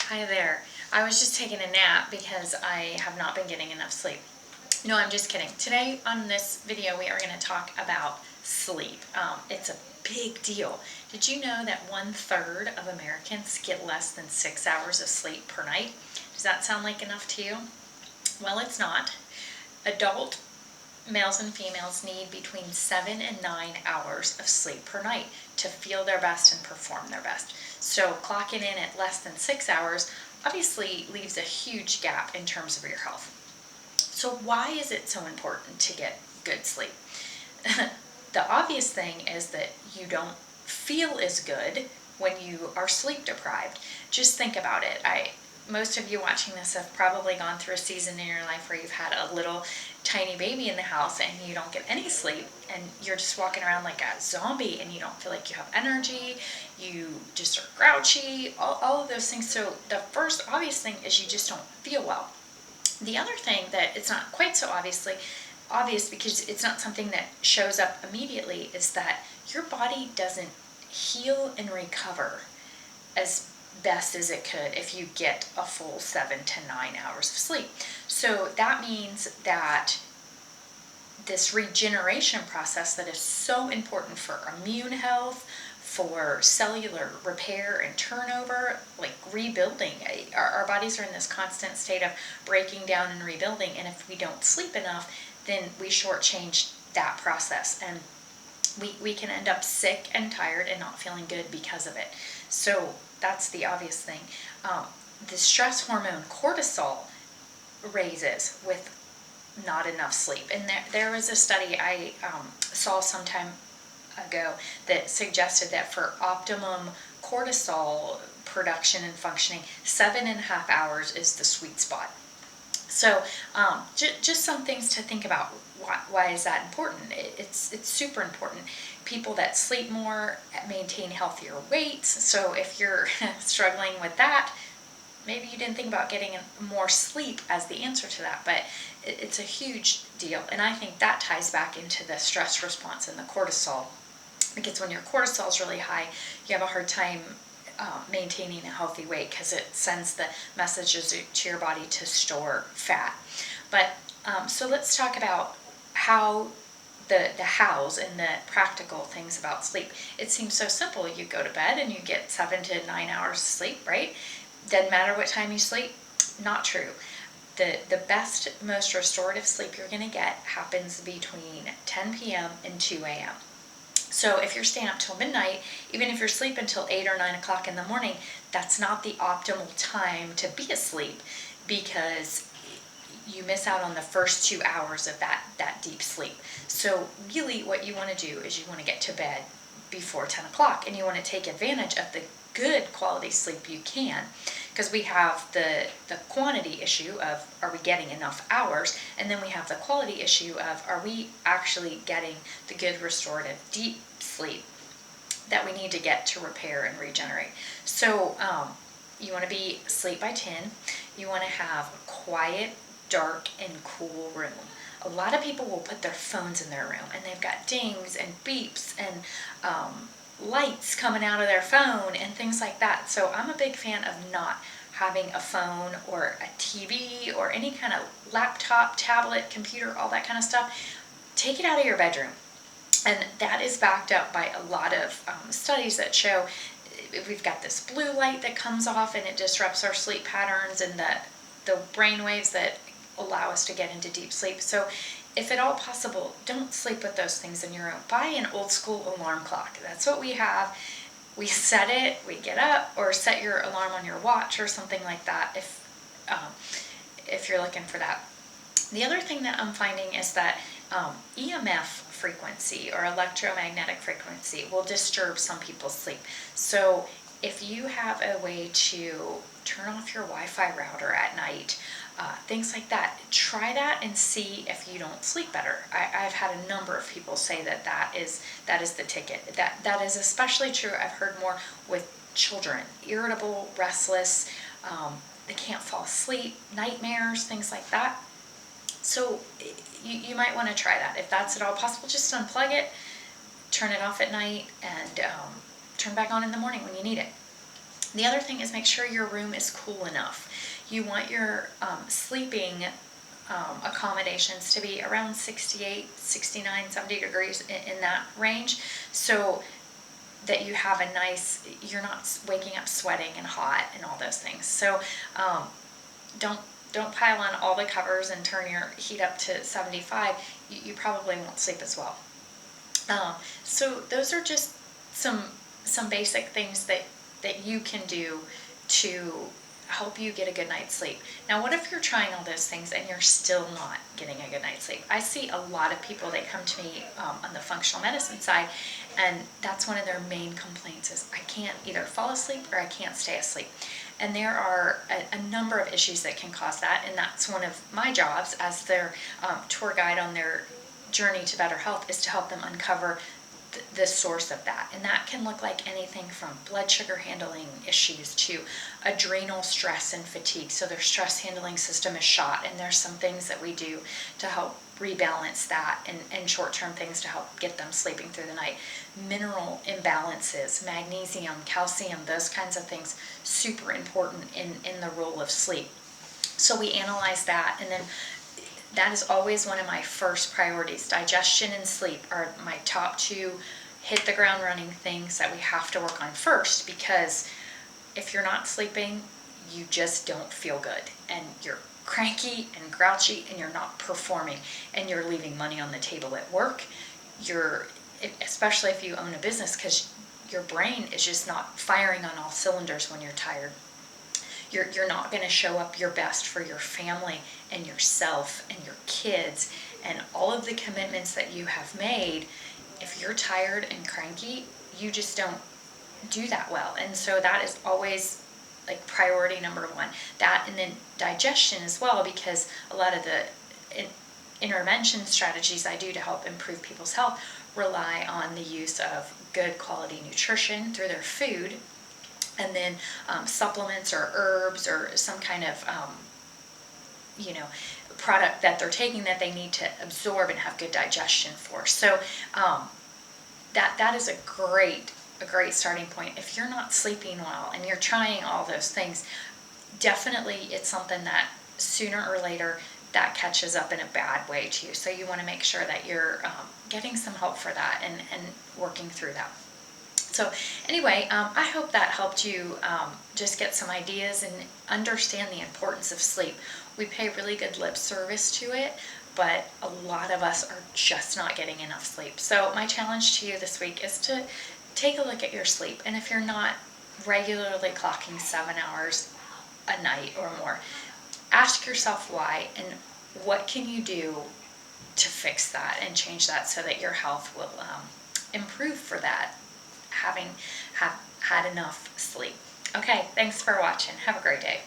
Hi there. I was just taking a nap because I have not been getting enough sleep. No, I'm just kidding. Today on this video we are going to talk about sleep. It's a big deal. Did you know that 1/3 of Americans get less than 6 hours of sleep per night? Does that sound like enough to you? Well, it's not. Adult males and females need between 7 and 9 hours of sleep per night to feel their best and perform their best. So clocking in at less than 6 hours obviously leaves a huge gap in terms of your health. So why is it so important to get good sleep? The obvious thing is that you don't feel as good when you are sleep deprived. Just think about it. Most of you watching this have probably gone through a season in your life where you've had a little tiny baby in the house and you don't get any sleep and you're just walking around like a zombie and you don't feel like you have energy, you just are grouchy, all of those things. So the first obvious thing is you just don't feel well. The other thing that it's not quite so obvious because it's not something that shows up immediately is that your body doesn't heal and recover as best as it could if you get a full 7 to 9 hours of sleep. So that means that this regeneration process that is so important for immune health, for cellular repair and turnover, like rebuilding. Our bodies are in this constant state of breaking down and rebuilding, and if we don't sleep enough, then we shortchange that process, and we can end up sick and tired and not feeling good because of it. So that's the obvious thing. The stress hormone cortisol raises with not enough sleep. And there was a study I saw some time ago that suggested that for optimum cortisol production and functioning, 7.5 hours is the sweet spot. So just some things to think about. Why is that important? It's super important. People that sleep more maintain healthier weights. So if you're struggling with that, maybe you didn't think about getting more sleep as the answer to that, but it's a huge deal. And I think that ties back into the stress response and the cortisol, because when your cortisol is really high, you have a hard time maintaining a healthy weight because it sends the messages to your body to store fat. But so let's talk about how the hows and the practical things about sleep. It seems so simple. You go to bed and you get 7 to 9 hours of sleep, right? Doesn't matter what time you sleep. Not true. The best, most restorative sleep you're going to get happens between 10 p.m. and 2 a.m. So if you're staying up till midnight, even if you're sleeping until 8 or 9 o'clock in the morning, that's not the optimal time to be asleep, because you miss out on the first 2 hours of that deep sleep. So really what you want to do is you want to get to bed before 10 o'clock, and you want to take advantage of the good quality sleep you can, because we have the quantity issue of are we getting enough hours, and then we have the quality issue of are we actually getting the good restorative deep sleep that we need to get to repair and regenerate. So you want to be asleep by 10. You want to have a quiet, dark, and cool room. A lot of people will put their phones in their room, and they've got dings and beeps and lights coming out of their phone and things like that. So I'm a big fan of not having a phone or a TV or any kind of laptop, tablet, computer, all that kind of stuff. Take it out of your bedroom. And that is backed up by a lot of studies that show we've got this blue light that comes off and it disrupts our sleep patterns and the brain waves that allow us to get into deep sleep. So if at all possible, don't sleep with those things in your room. Buy an old school alarm clock. That's what we have. We set it, we get up, or set your alarm on your watch or something like that if you're looking for that. The other thing that I'm finding is that EMF frequency or electromagnetic frequency will disturb some people's sleep. So if you have a way to turn off your Wi-Fi router at night, things like that, try that and see if you don't sleep better. I've had a number of people say that is the ticket. That is especially true. I've heard more with children, irritable, restless, they can't fall asleep, nightmares, things like that. So you might want to try that. If that's at all possible, just unplug it, turn it off at night, and turn back on in the morning when you need it. The other thing is make sure your room is cool enough. You want your sleeping accommodations to be around 68, 69, 70 degrees in that range, so that you have a nice, you're not waking up sweating and hot and all those things. So don't pile on all the covers and turn your heat up to 75. You probably won't sleep as well. So those are just some basic things that you can do to help you get a good night's sleep. Now, what if you're trying all those things and you're still not getting a good night's sleep? I see a lot of people that come to me on the functional medicine side, and that's one of their main complaints is I can't either fall asleep or I can't stay asleep. And there are a number of issues that can cause that, and that's one of my jobs as their tour guide on their journey to better health, is to help them uncover the source of that. And that can look like anything from blood sugar handling issues to adrenal stress and fatigue. So their stress handling system is shot, and there's some things that we do to help rebalance that, and short-term things to help get them sleeping through the night. Mineral imbalances, magnesium, calcium, those kinds of things, super important in the role of sleep. So we analyze that, and then that is always one of my first priorities. Digestion and sleep are my top two hit the ground running things that we have to work on first, because if you're not sleeping, you just don't feel good, and you're cranky and grouchy, and you're not performing, and you're leaving money on the table at work. Especially if you own a business, because your brain is just not firing on all cylinders when you're tired. You're not going to show up your best for your family and yourself and your kids and all of the commitments that you have made. If you're tired and cranky, you just don't do that well. And so that is always like priority number one. That, and then digestion as well, because a lot of the intervention strategies I do to help improve people's health rely on the use of good quality nutrition through their food, and then supplements or herbs or some kind of product that they're taking that they need to absorb and have good digestion for. So that is a great starting point. If you're not sleeping well and you're trying all those things, definitely it's something that sooner or later that catches up in a bad way to you. So you want to make sure that you're getting some help for that and working through that. So anyway, I hope that helped you just get some ideas and understand the importance of sleep. We pay really good lip service to it, but a lot of us are just not getting enough sleep. So my challenge to you this week is to take a look at your sleep. And if you're not regularly clocking 7 hours a night or more, ask yourself why, and what can you do to fix that and change that so that your health will improve for that, having had enough sleep. Okay, thanks for watching. Have a great day.